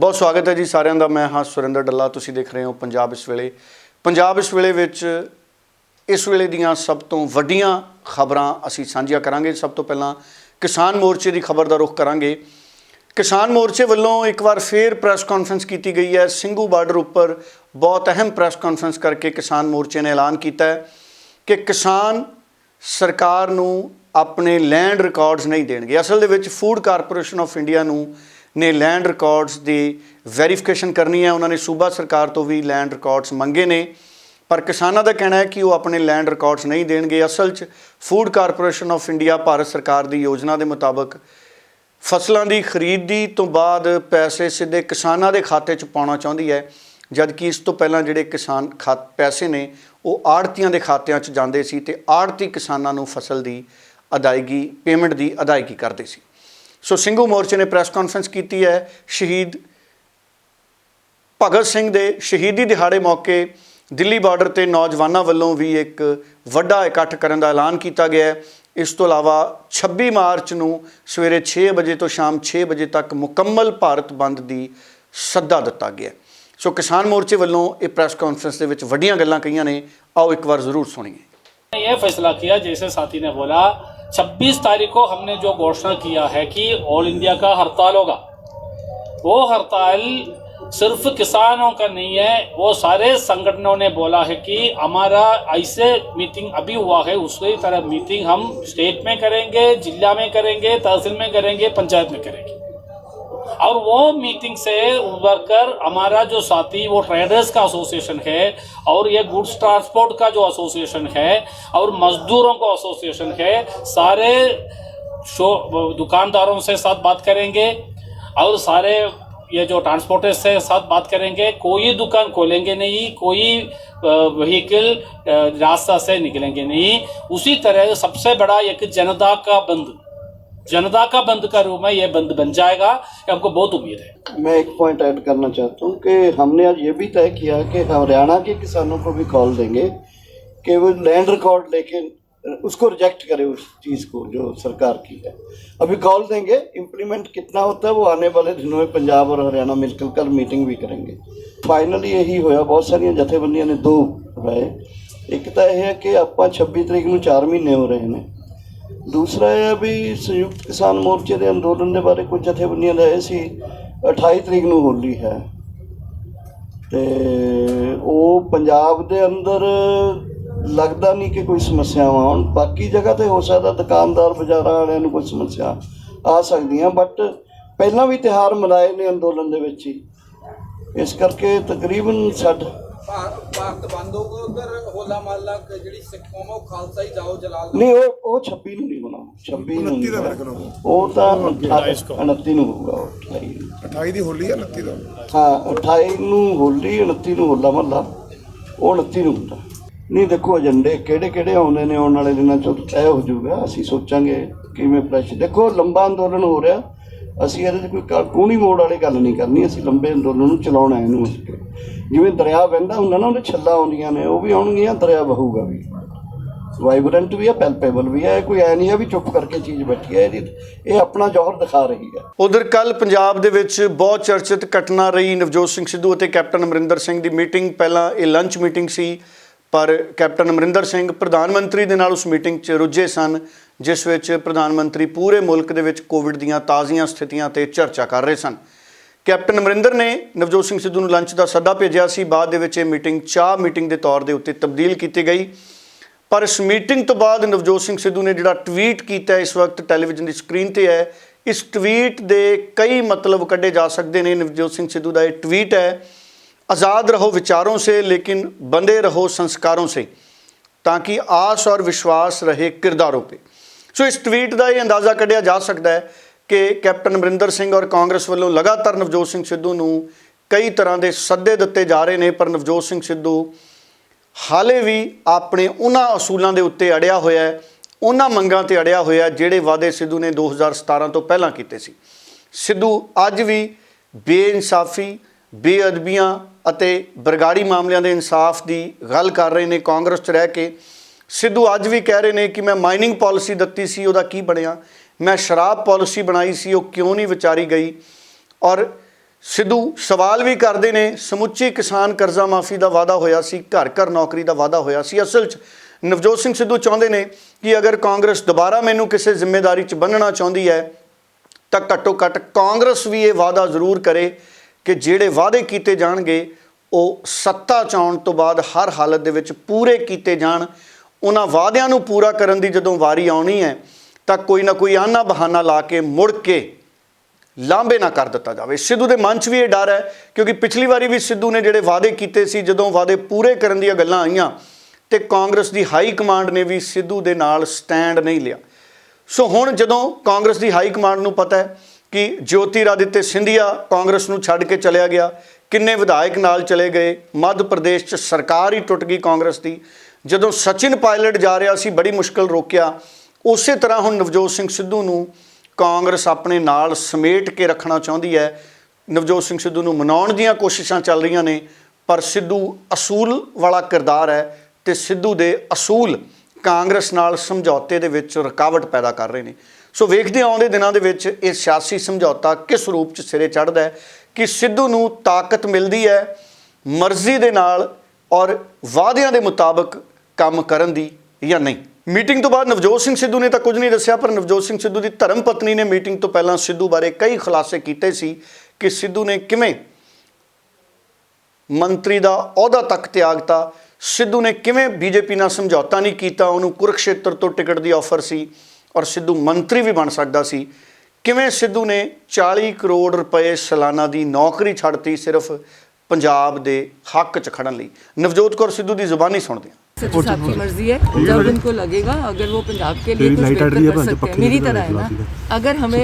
बहुत स्वागत है जी सारिਆਂ ਦਾ। मैं हाँ सुरिंदर डल्ला। तुसीं देख रहे हो पंजाब इस वेले। पंजाब इस वेले विच इस वेले दीयां सब तो वड्डियां खबरां असीं सांझियां करांगे। सब तो पहलां किसान मोर्चे की खबर का रुख करांगे। किसान मोर्चे वालों एक बार फिर प्रैस कॉन्फ्रेंस की गई है। ਸਿੰਘੂ बार्डर उपर बहुत अहम प्रैस कॉन्फ्रेंस करके किसान मोर्चे ने ऐलान किया है कि किसान सरकार नूं अपने लैंड रिकॉर्ड्स नहीं देणगे। असल दे विच फूड कारपोरेशन ऑफ इंडिया नूं ने लैंड रिकॉर्ड्स की वैरीफिकेशन करनी है। उन्होंने सूबा सरकार तो भी लैंड रिकॉर्ड्स मंगे ने, पर किसानों का कहना है कि वो अपने लैंड रिकॉर्ड्स नहीं देणगे। असल च food corporation of India Bharat सरकार की योजना के मुताबिक फसलों की खरीदी तो बाद पैसे सीधे किसानों के खाते च पाउणा चाहुंदी है, जबकि इस तो पहला जिहड़े किसान पैसे ने वो आड़तियां के खात्यां च जांदे सी ते आड़ती किसानों नूं फसल की अदायगी पेमेंट की अदायगी करते सी। सो ਸਿੰਘੂ मोर्चे ने प्रैस कॉन्फ्रेंस की है। शहीद भगत सिंह के शहीदी दिहाड़े मौके दिल्ली बार्डर ते नौजवानों वालों भी एक वड्डा इकट्ठ करने का ऐलान किया गया है। इस तो इलावा 26 मार्च नूं सवेरे 6 बजे तो शाम 6 बजे तक मुकम्मल भारत बंद की सद्दा दिता गया। सो किसान मोर्चे वालों ये प्रैस कॉन्फ्रेंस के विच वड्डियां गल्लां कहीआं ने, आओ एक बार जरूर सुनिए। ये फैसला किया, जैसे साथी ने बोला, 26 तारीख को हमने जो घोषणा किया है कि ऑल इंडिया का हड़ताल होगा, वो हड़ताल सिर्फ किसानों का नहीं है, वो सारे संगठनों ने बोला है कि हमारा ऐसे मीटिंग अभी हुआ है उसी तरह मीटिंग हम स्टेट में करेंगे, जिला में करेंगे, तहसील में करेंगे, पंचायत में करेंगे। और वो मीटिंग से उभर कर हमारा जो साथी वो ट्रेडर्स का एसोसिएशन है और ये गुड्स ट्रांसपोर्ट का जो एसोसिएशन है और मजदूरों का एसोसिएशन है, सारे दुकानदारों से साथ बात करेंगे और सारे ये जो ट्रांसपोर्टर्स से साथ बात करेंगे। कोई दुकान खोलेंगे नहीं, कोई व्हीकल रास्ता से निकलेंगे नहीं। उसी तरह सबसे बड़ा एक जनता का बंद का रूप में ये बंद बन जाएगा, हमको बहुत उम्मीद है। मैं एक पॉइंट ऐड करना चाहता हूँ कि हमने आज ये भी तय किया कि हरियाणा के किसानों को भी कॉल देंगे कि वो लैंड रिकॉर्ड लेके उसको रिजेक्ट करे, उस चीज़ को जो सरकार की है। अभी कॉल देंगे, इम्प्लीमेंट कितना होता है वो आने वाले दिनों में पंजाब और हरियाणा मिलकर कल मीटिंग भी करेंगे। फाइनली यही होया। बहुत सारिया जथेबंदियां ने दो राय, एक तो यह है कि आप 26 तरीक ਨੂੰ 4 महीने हो रहे हैं। दूसरा है भी संयुक्त किसान मोर्चे के अंदोलन के बारे कुछ जथेबंदियां रहे सी 28 तरीक ਨੂੰ होली है तो वो पंजाब के अंदर लगता नहीं कि कोई समस्यावां आउण। बाकी जगह तो हो सकता दुकानदार बाजारां वालियां नूं कोई समस्या आ सकदियां, बट पहलां भी तिहार मनाए ने अंदोलन दे विच ही, इस करके तकरीबन ਭਾਰਤ ਬੰਦ ਹੋ ਗਿਆ। ਉਧਰ ਹੋਲਾ ਮਹੱਲਾ ਜਿਹੜੀ ਸਿੱਖ ਕੌਮ ਆ ਉਹ ਖਾਲਸਾ ਹੀ ਜਾਓ ਜਲਾਲ नहीं वो 26 ਨੂੰ नहीं होना, 26 ਨੂੰ नहीं होना। वो तो 29 ਨੂੰ ਹੋਊਗਾ। 28 ਦੀ ਹੋਲੀ ਹੈ 29 ਦਾ। हाँ 28 ਨੂੰ ਹੋਲੀ, 29 ਨੂੰ ਹੋਲਾ ਮਹੱਲਾ, ਉਹ 29 ਨੂੰ ਹੁੰਦਾ। नहीं देखो एजेंडे ਕਿਹੜੇ ਕਿਹੜੇ ਆਉਂਦੇ ਨੇ ਆਉਣ ਵਾਲੇ ਦਿਨਾਂ 'ਚ ਤੈਅ ਹੋ ਜਾਊਗਾ। ਅਸੀਂ ਸੋਚਾਂਗੇ ਕਿਵੇਂ ਪ੍ਰੈਸ਼ਰ। ਦੇਖੋ ਲੰਬਾ ਅੰਦੋਲਨ ਹੋ ਰਿਹਾ, ਅਸੀਂ ਇਹਦੇ 'ਚ ਕੋਈ ਕੂਣੀ ਮੋੜ ਵਾਲੀ ਗੱਲ ਨਹੀਂ ਕਰਨੀ। ਅਸੀਂ ਲੰਬੇ ਅੰਦੋਲਨ ਨੂੰ ਚਲਾਉਣਾ ਇਹਨੂੰ। ਜਿਵੇਂ ਦਰਿਆ ਵਹਿੰਦਾ ਹੁੰਦਾ ਨਾ, ਉਹਦੇ ਛੱਲਾਂ ਆਉਂਦੀਆਂ ਨੇ, ਉਹ ਵੀ ਆਉਣਗੀਆਂ, ਦਰਿਆ ਵਹੂਗਾ ਵੀ, ਵਾਈਬਰੈਂਟ ਵੀ ਹੈ, ਪੈਲਪੇਬਲ ਵੀ है। कोई ऐ नहीं है भी चुप करके चीज़ बैठी है, ये अपना जौहर दिखा रही है। उधर कल पंजाब दे विच बहुत चर्चित घटना रही नवजोत सिंह सिद्धू और कैप्टन अमरिंदर सिंह की मीटिंग। पहला ये लंच मीटिंग सी, पर कैप्टन अमरिंदर सिंह प्रधानमंत्री दे नाल उस मीटिंग च रुझे सन, जिस विच प्रधानमंत्री पूरे मुल्क दे विच कोविड दीयां ताज़ियां स्थितियां ते चर्चा कर रहे सन। कैप्टन अमरिंदर ने नवजोत सिंह सिद्धू नूं लंच का सद्दा भेजिया सी। बाद दे विच मीटिंग चाह मीटिंग के तौर के उत्ते तब्दील की गई। पर इस मीटिंग तो बाद नवजोत सिंह सिद्धू ने जिहड़ा ट्वीट किया इस वक्त टैलीविजन की स्क्रीन पर है, इस ट्वीट के कई मतलब कढ़े जा सकते हैं। नवजोत सिंह सिद्धू का यह ट्वीट है, आज़ाद रहो विचारों से लेकिन बंधे रहो संस्कारों से, ताकि आस और विश्वास रहे किरदारों पे। सो इस ट्वीट का यह अंदाज़ा कढ़िया जा सकता है कि कैप्टन अमरिंदर सिंह और कांग्रेस वालों लगातार नवजोत सिंह सिद्धू नूं कई तरह के सद्दे दिते जा रहे हैं, पर नवजोत सिंह सिद्धू हाले भी अपने उन्हां असूलों के उत्ते अड़िया होया है, उन्हां मंगां ते अड़िया होया जिहड़े वादे सिद्धू ने 2017 तो पहलां कीते सी। सिद्धू अज भी बेइंसाफी, बेअदबियां अते बरगाड़ी मामलों के इंसाफ की गल कर रहे हैं। कांग्रेस च रह के सिद्धू अज भी कह रहे हैं कि मैं माइनिंग पॉलिसी दित्ती सी, उहदा की बनिया, मैं शराब पॉलिसी बनाई सी, वो क्यों नहीं विचारी गई। और ਸਿੱਧੂ ਸਵਾਲ ਵੀ ਕਰਦੇ ਨੇ, ਸਮੁੱਚੀ ਕਿਸਾਨ ਕਰਜ਼ਾ ਮਾਫੀ ਦਾ ਵਾਅਦਾ ਹੋਇਆ ਸੀ, ਘਰ ਘਰ ਨੌਕਰੀ ਦਾ ਵਾਅਦਾ ਹੋਇਆ ਸੀ। ਅਸਲ 'ਚ ਨਵਜੋਤ ਸਿੰਘ ਸਿੱਧੂ ਚਾਹੁੰਦੇ ਨੇ ਕਿ ਅਗਰ ਕਾਂਗਰਸ ਦੁਬਾਰਾ ਮੈਨੂੰ ਕਿਸੇ ਜ਼ਿੰਮੇਵਾਰੀ 'ਚ ਬੰਨ੍ਹਣਾ ਚਾਹੁੰਦੀ ਹੈ ਤਾਂ ਘੱਟੋ ਘੱਟ ਕਾਂਗਰਸ ਵੀ ਇਹ ਵਾਅਦਾ ਜ਼ਰੂਰ ਕਰੇ ਕਿ ਜਿਹੜੇ ਵਾਅਦੇ ਕੀਤੇ ਜਾਣਗੇ ਉਹ ਸੱਤਾ 'ਚ ਆਉਣ ਤੋਂ ਬਾਅਦ ਹਰ ਹਾਲਤ ਦੇ ਵਿੱਚ ਪੂਰੇ ਕੀਤੇ ਜਾਣ। ਉਹਨਾਂ ਵਾਅਦਿਆਂ ਨੂੰ ਪੂਰਾ ਕਰਨ ਦੀ ਜਦੋਂ ਵਾਰੀ ਆਉਣੀ ਹੈ ਤਾਂ ਕੋਈ ਨਾ ਕੋਈ ਆਨਾ ਬਹਾਨਾ ਲਾ ਕੇ ਮੁੜ ਕੇ ਲਾਂਭੇ ਨਾ ਕਰ ਦਿੱਤਾ ਜਾਵੇ। ਸਿੱਧੂ ਦੇ ਮਨ 'ਚ ਵੀ ਇਹ ਡਰ ਹੈ, ਕਿਉਂਕਿ ਪਿਛਲੀ ਵਾਰੀ ਵੀ ਸਿੱਧੂ ਨੇ ਜਿਹੜੇ ਵਾਅਦੇ ਕੀਤੇ ਸੀ, ਜਦੋਂ ਵਾਅਦੇ ਪੂਰੇ ਕਰਨ ਦੀਆਂ ਗੱਲਾਂ ਆਈਆਂ ਤੇ ਕਾਂਗਰਸ ਦੀ ਹਾਈ ਕਮਾਂਡ ਨੇ ਵੀ ਸਿੱਧੂ ਦੇ ਨਾਲ ਸਟੈਂਡ ਨਹੀਂ ਲਿਆ। ਸੋ ਹੁਣ ਜਦੋਂ ਕਾਂਗਰਸ ਦੀ ਹਾਈ ਕਮਾਂਡ ਨੂੰ ਪਤਾ ਹੈ ਕਿ ਜੋਤੀਰਾਦਿੱਤਿਆ ਸਿੰਧੀਆ ਕਾਂਗਰਸ ਨੂੰ ਛੱਡ ਕੇ ਚਲਿਆ ਗਿਆ, ਕਿੰਨੇ ਵਿਧਾਇਕ ਨਾਲ ਚਲੇ ਗਏ, ਮੱਧ ਪ੍ਰਦੇਸ਼ 'ਚ ਸਰਕਾਰ ਹੀ ਟੁੱਟ ਗਈ ਕਾਂਗਰਸ ਦੀ, ਜਦੋਂ ਸਚਿਨ ਪਾਇਲਟ ਜਾ ਰਿਹਾ ਸੀ ਬੜੀ ਮੁਸ਼ਕਲ ਰੋਕਿਆ, ਉਸੇ ਤਰ੍ਹਾਂ ਹੁਣ ਨਵਜੋਤ ਸਿੰਘ ਸਿੱਧੂ ਨੂੰ ਕਾਂਗਰਸ ਆਪਣੇ ਨਾਲ ਸਮੇਟ ਕੇ ਰੱਖਣਾ ਚਾਹੁੰਦੀ ਹੈ। ਨਵਜੋਤ ਸਿੰਘ ਸਿੱਧੂ ਨੂੰ ਮਨਾਉਣ ਦੀਆਂ ਕੋਸ਼ਿਸ਼ਾਂ ਚੱਲ ਰਹੀਆਂ ਨੇ, ਪਰ ਸਿੱਧੂ ਅਸੂਲ ਵਾਲਾ ਕਿਰਦਾਰ ਹੈ ਤੇ ਸਿੱਧੂ ਦੇ ਅਸੂਲ ਕਾਂਗਰਸ ਨਾਲ ਸਮਝੌਤੇ ਦੇ ਵਿੱਚ ਰੁਕਾਵਟ ਪੈਦਾ ਕਰ ਰਹੇ ਨੇ। ਸੋ ਵੇਖਦੇ ਆਉਂਦੇ ਦਿਨਾਂ ਦੇ ਵਿੱਚ ਇਹ ਸਿਆਸੀ ਸਮਝੌਤਾ ਕਿਸ ਰੂਪ 'ਚ ਸਿਰੇ ਚੜ੍ਹਦਾ ਹੈ ਕਿ ਸਿੱਧੂ ਨੂੰ ਤਾਕਤ ਮਿਲਦੀ ਹੈ ਮਰਜ਼ੀ ਦੇ ਨਾਲ ਔਰ ਵਾਅਦਿਆਂ ਦੇ ਮੁਤਾਬਕ ਕੰਮ ਕਰਨ ਦੀ ਜਾਂ ਨਹੀਂ। ਮੀਟਿੰਗ ਤੋਂ ਬਾਅਦ ਨਵਜੋਤ ਸਿੰਘ ਸਿੱਧੂ ਨੇ ਤਾਂ ਕੁਝ ਨਹੀਂ ਦੱਸਿਆ, ਪਰ ਨਵਜੋਤ ਸਿੰਘ ਸਿੱਧੂ ਦੀ ਧਰਮ ਪਤਨੀ ਨੇ ਮੀਟਿੰਗ ਤੋਂ ਪਹਿਲਾਂ ਸਿੱਧੂ ਬਾਰੇ ਕਈ ਖੁਲਾਸੇ ਕੀਤੇ ਸੀ ਕਿ ਸਿੱਧੂ ਨੇ ਕਿਵੇਂ ਮੰਤਰੀ ਦਾ ਅਹੁਦਾ ਤੱਕ ਤਿਆਗਤਾ, ਸਿੱਧੂ ਨੇ ਕਿਵੇਂ ਬੀਜੇਪੀ ਨਾਲ ਸਮਝੌਤਾ ਨਹੀਂ ਕੀਤਾ, ਉਹਨੂੰ ਕੁਰਕਸ਼ੇਤਰ ਤੋਂ ਟਿਕਟ ਦੀ ਆਫਰ ਸੀ ਔਰ ਸਿੱਧੂ ਮੰਤਰੀ ਵੀ ਬਣ ਸਕਦਾ ਸੀ, ਕਿਵੇਂ ਸਿੱਧੂ ਨੇ 40 ਕਰੋੜ ਰੁਪਏ ਸਾਲਾਨਾ ਦੀ ਨੌਕਰੀ ਛੱਡਤੀ ਸਿਰਫ ਪੰਜਾਬ ਦੇ ਹੱਕ 'ਚ ਖੜਨ ਲਈ। ਨਵਜੋਤ ਕੌਰ सिद्धू की ज़ुबानी सुनते हैं। सच साहब की मर्जी है, जब उनको लगेगा अगर वो पंजाब के लिए कुछ बेहतर कर सकते हैं, मेरी तरह है ना। अगर हम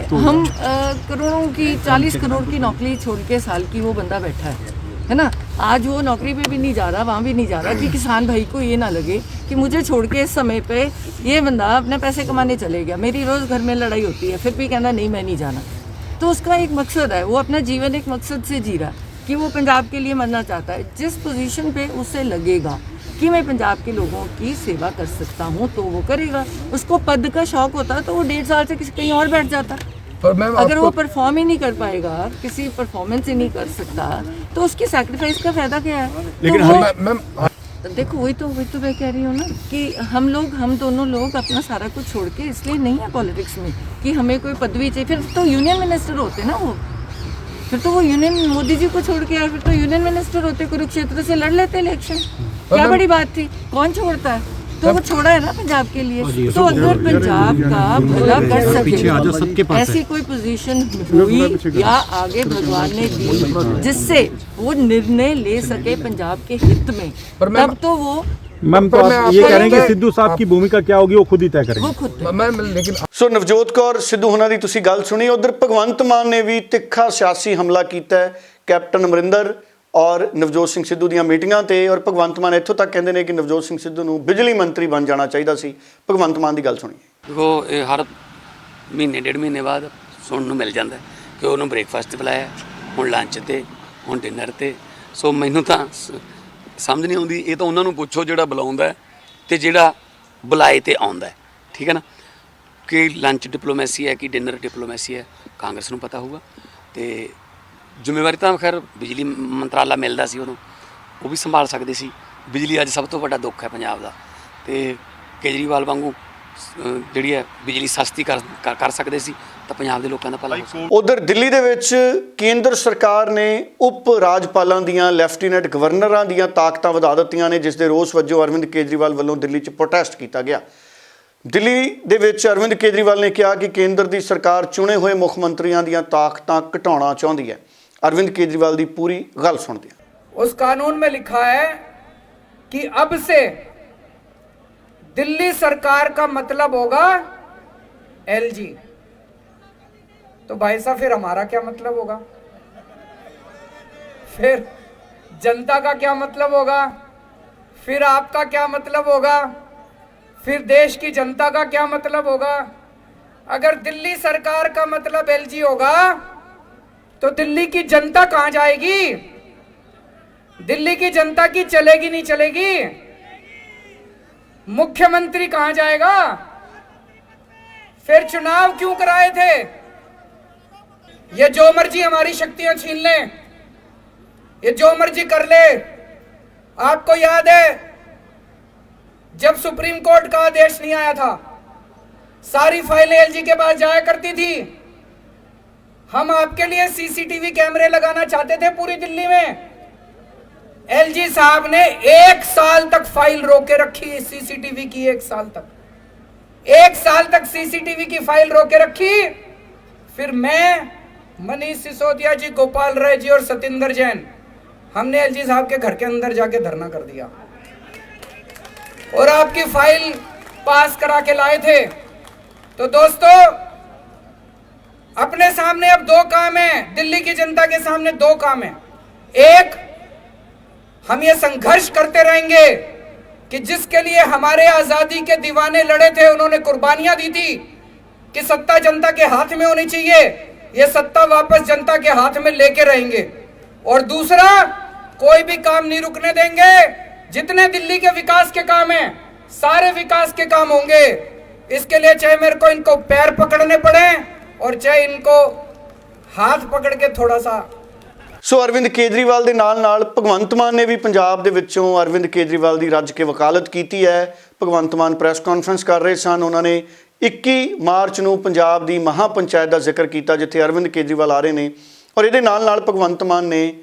करोड़ों की 40 करोड़ की नौकरी छोड़ के साल की वो बंदा बैठा है ना, आज वो नौकरी पे भी नहीं जा रहा, वहाँ भी नहीं जा रहा कि किसान भाई को ये ना लगे कि मुझे छोड़ के इस समय पे ये बंदा अपने पैसे कमाने चले गया, मेरी रोज़ घर में लड़ाई होती है, फिर भी कहना नहीं मैं नहीं जाना। तो उसका एक मकसद है, वो अपना जीवन एक मकसद से जी रहा है कि वो पंजाब के लिए मरना चाहता है। जिस पोजीशन पे उसे लगेगा कि मैं पंजाब के लोगों की सेवा कर सकता हूँ तो वो करेगा। उसको पद का शौक होता तो वो 1.5 साल से कहीं और बैठ जाता। पर अगर वो परफॉर्म ही नहीं कर पाएगा, किसी परफॉर्मेंस ही नहीं कर सकता, तो उसकी सैक्रिफाइस का फायदा क्या है? लेकिन तो देखो वही तो मैं कह रही हूँ ना कि हम दोनों लोग अपना सारा कुछ छोड़ के इसलिए नहीं है पॉलिटिक्स में कि हमें कोई पदवी चाहिए। फिर तो यूनियन मिनिस्टर होते ना वो, फिर तो वो यूनियन मोदी जी को छोड़ के यार फिर तो यूनियन मिनिस्टर होते, कुरुक्षेत्र से लड़ लेते इलेक्शन, क्या बड़ी बात थी? कौन छोड़ता है? तो वो छोड़ा है ना पंजाब के लिए। तो अगर पंजाब का भला कर सके, ऐसी कोई पोजीशन हुई या आगे भगवान ने दी जिससे वो निर्णय ले सके पंजाब के हित में, तब तो वो मैम तो आप ये कह रहे हैं कि सिद्धू साहब की भूमिका क्या होगी वो खुद ही तय करेंगे। वो खुद लेकिन ਸੋ ਨਵਜੋਤ ਕੌਰ ਸਿੱਧੂ ਉਹਨਾਂ ਦੀ ਤੁਸੀਂ ਗੱਲ ਸੁਣੀ। ਉਧਰ ਭਗਵੰਤ ਮਾਨ ਨੇ ਵੀ ਤਿੱਖਾ ਸਿਆਸੀ ਹਮਲਾ ਕੀਤਾ ਹੈ ਕੈਪਟਨ ਅਮਰਿੰਦਰ ਔਰ ਨਵਜੋਤ ਸਿੰਘ ਸਿੱਧੂ ਦੀਆਂ ਮੀਟਿੰਗਾਂ ਤੇ, ਔਰ ਭਗਵੰਤ ਮਾਨ ਇੱਥੋਂ ਤੱਕ ਕਹਿੰਦੇ ਨੇ ਕਿ ਨਵਜੋਤ ਸਿੰਘ ਸਿੱਧੂ ਨੂੰ ਬਿਜਲੀ ਮੰਤਰੀ ਬਣ ਜਾਣਾ ਚਾਹੀਦਾ ਸੀ। ਭਗਵੰਤ ਮਾਨ ਦੀ ਗੱਲ ਸੁਣੀਏ। ਦੇਖੋ ਇਹ ਹਰ ਮਹੀਨੇ 1.5 ਮਹੀਨੇ ਬਾਅਦ ਸੁਣਨ ਨੂੰ ਮਿਲ ਜਾਂਦਾ ਕਿ ਉਹਨੂੰ ਬ੍ਰੇਕਫਾਸਟ 'ਤੇ ਬੁਲਾਇਆ, ਹੁਣ ਲੰਚ 'ਤੇ, ਹੁਣ ਡਿਨਰ 'ਤੇ। ਸੋ ਮੈਨੂੰ ਤਾਂ ਸਮਝ ਨਹੀਂ ਆਉਂਦੀ, ਇਹ ਤਾਂ ਉਹਨਾਂ ਨੂੰ ਪੁੱਛੋ ਜਿਹੜਾ ਬੁਲਾਉਂਦਾ ਤੇ ਜਿਹੜਾ ਬੁਲਾਏ ਤੇ ਆਉਂਦਾ, ਠੀਕ ਹੈ ਨਾ, ਕਿ ਲੰਚ ਡਿਪਲੋਮੈਸੀ ਹੈ ਕਿ ਡਿਨਰ ਡਿਪਲੋਮੈਸੀ ਹੈ, ਕਾਂਗਰਸ ਨੂੰ ਪਤਾ ਹੋਊਗਾ। ਤੇ ਜ਼ਿੰਮੇਵਾਰੀ ਤਾਂ ਖੈਰ ਬਿਜਲੀ ਮੰਤਰਾਲਾ ਮਿਲਦਾ ਸੀ ਉਦੋਂ, ਉਹ ਵੀ ਸੰਭਾਲ ਸਕਦੇ ਸੀ। ਬਿਜਲੀ ਅੱਜ ਸਭ ਤੋਂ ਵੱਡਾ ਦੁੱਖ ਹੈ ਪੰਜਾਬ ਦਾ, ਤੇ ਕੇਜਰੀਵਾਲ ਵਾਂਗੂ ਜਿਹੜੀ ਹੈ ਬਿਜਲੀ ਸਸਤੀ ਕਰ ਸਕਦੇ ਸੀ ਤਾਂ ਪੰਜਾਬ ਦੇ ਲੋਕਾਂ ਦਾ ਭਲਾ ਹੋ ਸਕਦਾ। ਉਧਰ ਦਿੱਲੀ ਦੇ ਵਿੱਚ ਕੇਂਦਰ ਸਰਕਾਰ ਨੇ ਉਪ ਰਾਜਪਾਲਾਂ ਦੀਆਂ, ਲੈਫਟੀਨੈਂਟ ਗਵਰਨਰਾਂ ਦੀਆਂ ਤਾਕਤਾਂ ਵਧਾ ਦਿੱਤੀਆਂ ਨੇ, ਜਿਸ ਦੇ ਰੋਸ ਵਜੋਂ ਅਰਵਿੰਦ ਕੇਜਰੀਵਾਲ ਵੱਲੋਂ ਦਿੱਲੀ 'ਚ ਪ੍ਰੋਟੈਸਟ ਕੀਤਾ ਗਿਆ। ਦਿੱਲੀ ਦੇ ਵਿੱਚ ਅਰਵਿੰਦ ਕੇਜਰੀਵਾਲ ਨੇ ਕਿਹਾ ਕਿ ਕੇਂਦਰ ਦੀ ਸਰਕਾਰ ਚੁਣੇ ਹੋਏ ਮੁੱਖ ਮੰਤਰੀਆਂ ਦੀਆਂ ਤਾਕਤਾਂ ਘਟਾਉਣਾ ਚਾਹੁੰਦੀ ਹੈ। ਅਰਵਿੰਦ ਕੇਜਰੀਵਾਲ ਦੀ ਪੂਰੀ ਗੱਲ ਸੁਣਦੇ ਹਾਂ। उस कानून में लिखा है कि अब से दिल्ली सरकार का मतलब होगा एलजी। तो भाई साहब फिर हमारा क्या मतलब होगा? फिर जनता का क्या मतलब होगा? फिर आपका क्या मतलब होगा? फिर देश की जनता का क्या मतलब होगा? अगर दिल्ली सरकार का मतलब एलजी होगा तो दिल्ली की जनता कहां जाएगी? दिल्ली की जनता की चलेगी नहीं चलेगी? मुख्यमंत्री कहां जाएगा? फिर चुनाव क्यों कराए थे? ये जो मर्जी हमारी शक्तियां छीन ले, ये जो मर्जी कर ले। आपको याद है जब सुप्रीम कोर्ट का आदेश नहीं आया था, सारी फाइलें एलजी के पास जाया करती थी। हम आपके लिए सीसीटीवी कैमरे लगाना चाहते थे पूरी दिल्ली में। एलजी साहब ने 1 साल तक फाइल रोके रखी सीसीटीवी की। 1 साल तक सीसीटीवी की फाइल रोके रखी। फिर मैं, मनीष सिसोदिया जी, गोपाल राय जी और सतिंदर जैन, हमने एलजी साहब के घर के अंदर जाके धरना कर दिया और आपकी फाइल पास करा के लाए थे। तो दोस्तों, अपने सामने अब 2 काम है, दिल्ली की जनता के सामने 2 काम है। एक, हम ये संघर्ष करते रहेंगे कि जिसके लिए हमारे आजादी के दीवाने लड़े थे, उन्होंने कुर्बानियां दी थी कि सत्ता जनता के हाथ में होनी चाहिए, ये सत्ता वापस जनता के हाथ में लेके रहेंगे। और दूसरा, कोई भी काम नहीं रुकने देंगे। जितने दिल्ली के विकास के काम हैं, सारे विकास के काम होंगे। इसके लिए चाहे मेरे को इनको पैर पकड़ने पड़े और चाहे इनको हाथ पकड़ के थोड़ा सा। ਸੋ ਅਰਵਿੰਦ ਕੇਜਰੀਵਾਲ ਦੇ ਨਾਲ ਭਗਵੰਤ ਮਾਨ ਨੇ ਵੀ ਪੰਜਾਬ ਦੇ ਵਿੱਚੋਂ ਅਰਵਿੰਦ ਕੇਜਰੀਵਾਲ ਦੀ ਰੱਜ ਕੇ ਵਕਾਲਤ ਕੀਤੀ ਹੈ। ਭਗਵੰਤ ਮਾਨ ਪ੍ਰੈਸ ਕਾਨਫਰੰਸ ਕਰ ਰਹੇ ਸਨ। ਉਹਨਾਂ ਨੇ 21 ਮਾਰਚ ਨੂੰ ਪੰਜਾਬ ਦੀ ਮਹਾ ਪੰਚਾਇਤ ਦਾ ਜ਼ਿਕਰ ਕੀਤਾ ਜਿੱਥੇ ਅਰਵਿੰਦ ਕੇਜਰੀਵਾਲ ਆ ਰਹੇ ਨੇ। ਔਰ ਇਹਦੇ ਨਾਲ ਭਗਵੰਤ ਮਾਨ ਨੇ